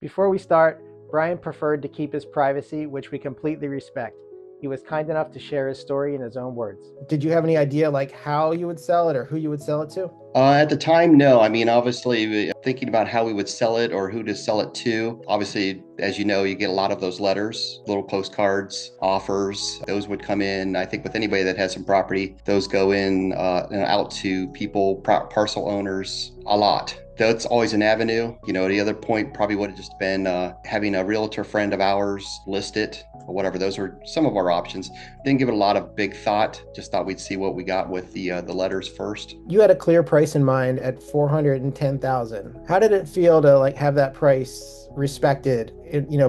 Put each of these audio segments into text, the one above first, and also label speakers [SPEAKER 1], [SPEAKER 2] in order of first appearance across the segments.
[SPEAKER 1] Before we start, Brian preferred to keep his privacy, which we completely respect. He was kind enough to share his story in his own words. Did you have any idea like how you would sell it or who you would sell it to?
[SPEAKER 2] At the time, no. I mean, obviously, thinking about how we would sell it or who to sell it to. Obviously, as you know, you get a lot of those letters, little postcards, offers. Those would come in. I think with anybody that has some property, those go in and out to people, parcel owners, a lot. That's always an avenue. The other point probably would have just been having a realtor friend of ours list it or whatever. Those were some of our options. Didn't give it a lot of big thought. Just thought we'd see what we got with the letters first.
[SPEAKER 1] You had a clear price in mind at 410,000. How did it feel to like have that price respected,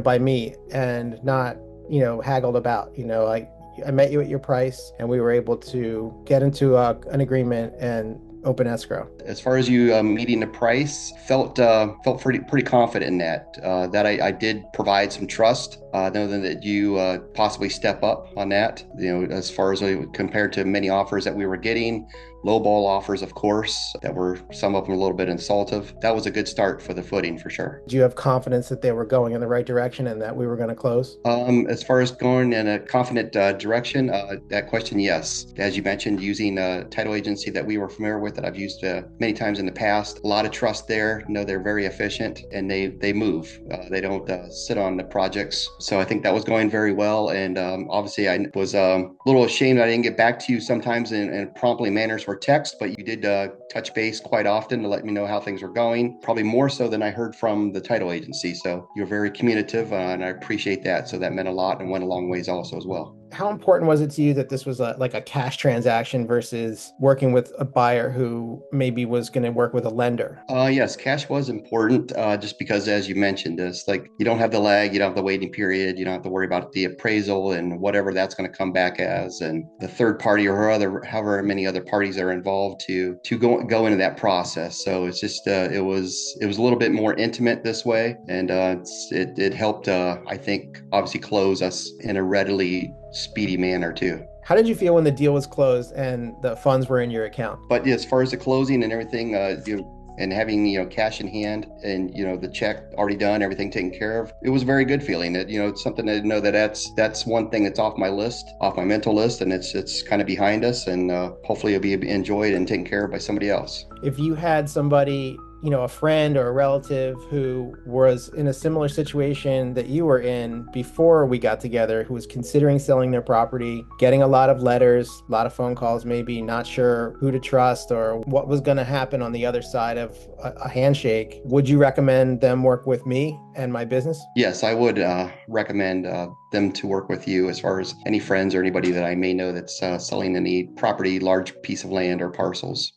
[SPEAKER 1] by me and not, haggled about? Like I met you at your price and we were able to get into an agreement and open escrow.
[SPEAKER 2] As far as you meeting the price, felt pretty confident in that. That I did provide some trust, knowing that you possibly step up on that. As far as compared to many offers that we were getting, lowball offers, of course, that were some of them a little bit insultive. That was a good start for the footing for sure.
[SPEAKER 1] Do you have confidence that they were going in the right direction and that we were going to close?
[SPEAKER 2] As far as going in a confident direction, that question, yes. As you mentioned, using a title agency that we were familiar with, that I've used many times in the past. A lot of trust there. They're very efficient and they move. They don't sit on the projects. So I think that was going very well. And obviously, I was a little ashamed I didn't get back to you sometimes in promptly manners for text, but you did touch base quite often to let me know how things were going. Probably more so than I heard from the title agency. So you're very communicative, and I appreciate that. So that meant a lot and went a long ways also as well.
[SPEAKER 1] How important was it to you that this was like a cash transaction versus working with a buyer who maybe was going to work with a lender?
[SPEAKER 2] Yes, cash was important, just because, as you mentioned, it's like you don't have the lag, you don't have the waiting period, you don't have to worry about the appraisal and whatever that's going to come back as, and the third party or however many other parties are involved to go into that process. So it's just it was a little bit more intimate this way, and it helped, I think, obviously close us in a readily speedy manner too.
[SPEAKER 1] How did you feel when the deal was closed and the funds were in your account?
[SPEAKER 2] But as far as the closing and everything, and having cash in hand and the check already done, everything taken care of, it was a very good feeling. That it's something to know that's one thing that's off my list, off my mental list, and it's kind of behind us, and hopefully it'll be enjoyed and taken care of by somebody else.
[SPEAKER 1] If you had somebody, a friend or a relative who was in a similar situation that you were in before we got together, who was considering selling their property, getting a lot of letters, a lot of phone calls, maybe not sure who to trust or what was going to happen on the other side of a handshake, would you recommend them work with me and my business?
[SPEAKER 2] Yes, I would recommend them to work with you as far as any friends or anybody that I may know that's selling any property, large piece of land or parcels.